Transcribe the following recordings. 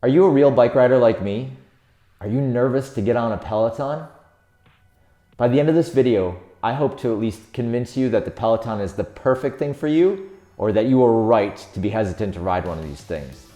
Are you a real bike rider like me? Are you nervous to get on a Peloton? By the end of this video, I hope to at least convince you that the Peloton is the perfect thing for you, or that you are right to be hesitant to ride one of these things.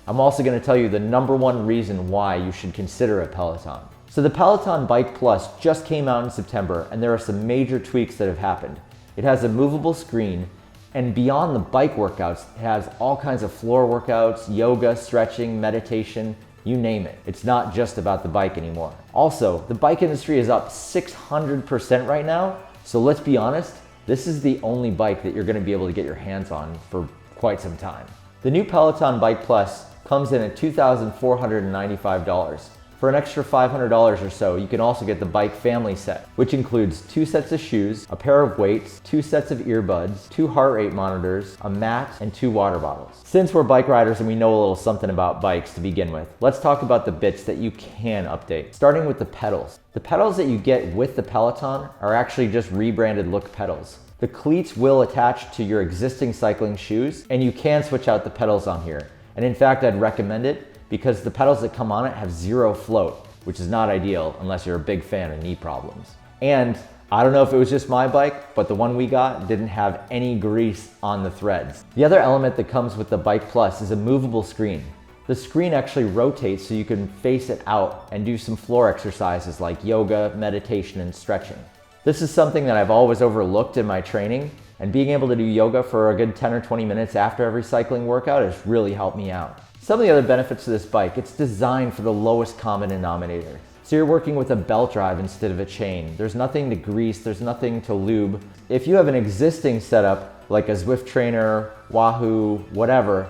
I'm also going to tell you the #1 reason why you should consider a Peloton. So the Peloton Bike Plus just came out in September, and there are some major tweaks that have happened. It has a movable screen, and beyond the bike workouts, it has all kinds of floor workouts, yoga, stretching, meditation, you name it. It's not just about the bike anymore. Also, the bike industry is up 600% right now, so let's be honest, this is the only bike that you're going to be able to get your hands on for quite some time. The new Peloton Bike Plus comes in at $2,495. For an extra $500 or so, you can also get the bike family set, which includes 2 sets of shoes, a pair of weights, 2 sets of earbuds, 2 heart rate monitors, a mat, and 2 water bottles. Since we're bike riders and we know a little something about bikes to begin with, let's talk about the bits that you can update, starting with the pedals. The pedals that you get with the Peloton are actually just rebranded look pedals. The cleats will attach to your existing cycling shoes, and you can switch out the pedals on here. And in fact, I'd recommend it, because the pedals that come on it have 0 float, which is not ideal unless you're a big fan of knee problems. And I don't know if it was just my bike, but the one we got didn't have any grease on the threads. The other element that comes with the Bike Plus is a movable screen. The screen actually rotates so you can face it out and do some floor exercises like yoga, meditation, and stretching. This is something that I've always overlooked in my training, and being able to do yoga for a good 10 or 20 minutes after every cycling workout has really helped me out. Some of the other benefits of this bike, it's designed for the lowest common denominator. So you're working with a belt drive instead of a chain. There's nothing to grease, there's nothing to lube. If you have an existing setup, like a Zwift trainer, Wahoo, whatever,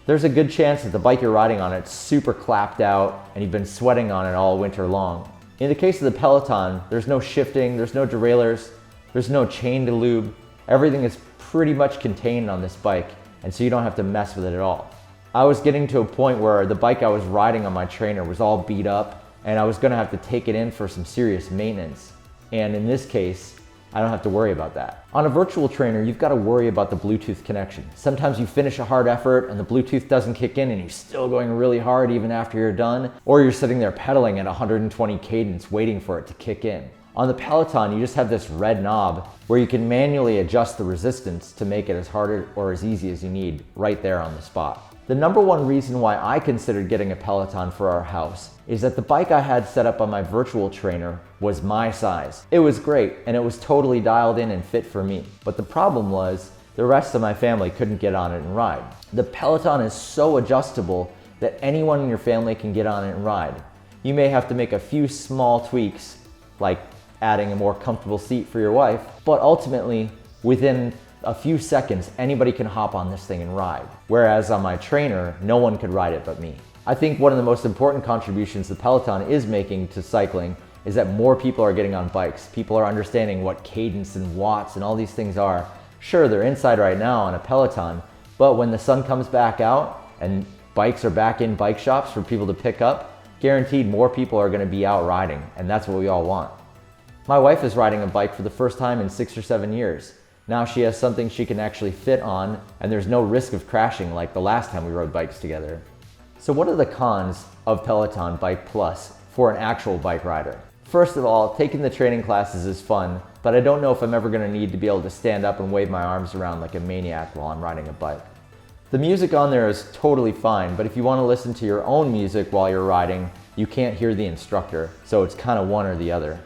there's a good chance that the bike you're riding on it's super clapped out and you've been sweating on it all winter long. In the case of the Peloton, there's no shifting, there's no derailleurs, there's no chain to lube. Everything is pretty much contained on this bike, and so you don't have to mess with it at all. I was getting to a point where the bike I was riding on my trainer was all beat up, and I was gonna have to take it in for some serious maintenance. And in this case, I don't have to worry about that. On a virtual trainer, you've got to worry about the Bluetooth connection. Sometimes you finish a hard effort and the Bluetooth doesn't kick in and you're still going really hard even after you're done, or you're sitting there pedaling at 120 cadence waiting for it to kick in. On the Peloton, you just have this red knob where you can manually adjust the resistance to make it as hard or as easy as you need right there on the spot. The #1 reason why I considered getting a Peloton for our house is that the bike I had set up on my virtual trainer was my size. It was great and it was totally dialed in and fit for me. But the problem was the rest of my family couldn't get on it and ride. The Peloton is so adjustable that anyone in your family can get on it and ride. You may have to make a few small tweaks, like adding a more comfortable seat for your wife, but ultimately within a few seconds, anybody can hop on this thing and ride. Whereas on my trainer, no one could ride it but me. I think one of the most important contributions the Peloton is making to cycling is that more people are getting on bikes. People are understanding what cadence and watts and all these things are. Sure, they're inside right now on a Peloton, but when the sun comes back out and bikes are back in bike shops for people to pick up, guaranteed more people are gonna be out riding, and that's what we all want. My wife is riding a bike for the first time in 6 or 7 years. Now she has something she can actually fit on, and there's no risk of crashing like the last time we rode bikes together. So what are the cons of Peloton Bike Plus for an actual bike rider? First of all, taking the training classes is fun, but I don't know if I'm ever gonna need to be able to stand up and wave my arms around like a maniac while I'm riding a bike. The music on there is totally fine, but if you wanna listen to your own music while you're riding, you can't hear the instructor, so it's kind of one or the other.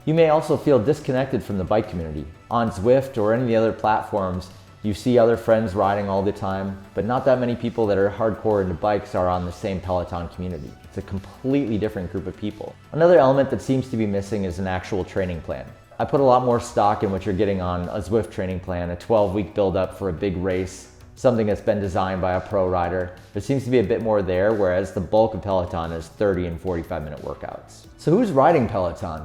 You may also feel disconnected from the bike community. On Zwift or any of the other platforms, you see other friends riding all the time, but not that many people that are hardcore into bikes are on the same Peloton community. It's a completely different group of people. Another element that seems to be missing is an actual training plan. I put a lot more stock in what you're getting on a Zwift training plan, a 12-week build-up for a big race, something that's been designed by a pro rider. There seems to be a bit more there, whereas the bulk of Peloton is 30 and 45-minute workouts. So who's riding Peloton?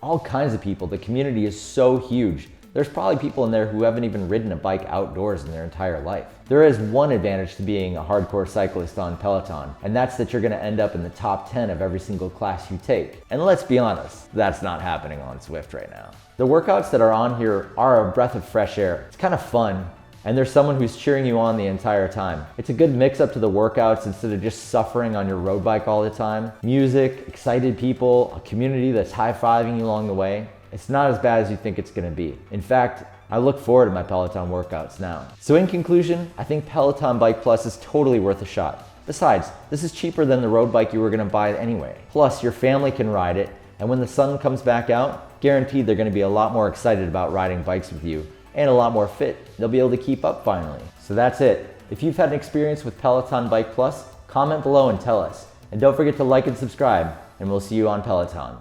All kinds of people. The community is so huge. There's probably people in there who haven't even ridden a bike outdoors in their entire life. There is one advantage to being a hardcore cyclist on Peloton, and that's that you're gonna end up in the top 10 of every single class you take. And let's be honest, that's not happening on Zwift right now. The workouts that are on here are a breath of fresh air. It's kind of fun. and there's someone who's cheering you on the entire time. It's a good mix up to the workouts instead of just suffering on your road bike all the time. Music, excited people, a community that's high-fiving you along the way. It's not as bad as you think it's gonna be. In fact, I look forward to my Peloton workouts now. So in conclusion, I think Peloton Bike Plus is totally worth a shot. Besides, this is cheaper than the road bike you were gonna buy anyway. Plus, your family can ride it, and when the sun comes back out, guaranteed they're gonna be a lot more excited about riding bikes with you and a lot more fit. They'll be able to keep up finally. So that's it. If you've had an experience with Peloton Bike Plus, comment below and tell us. And don't forget to like and subscribe, and we'll see you on Peloton.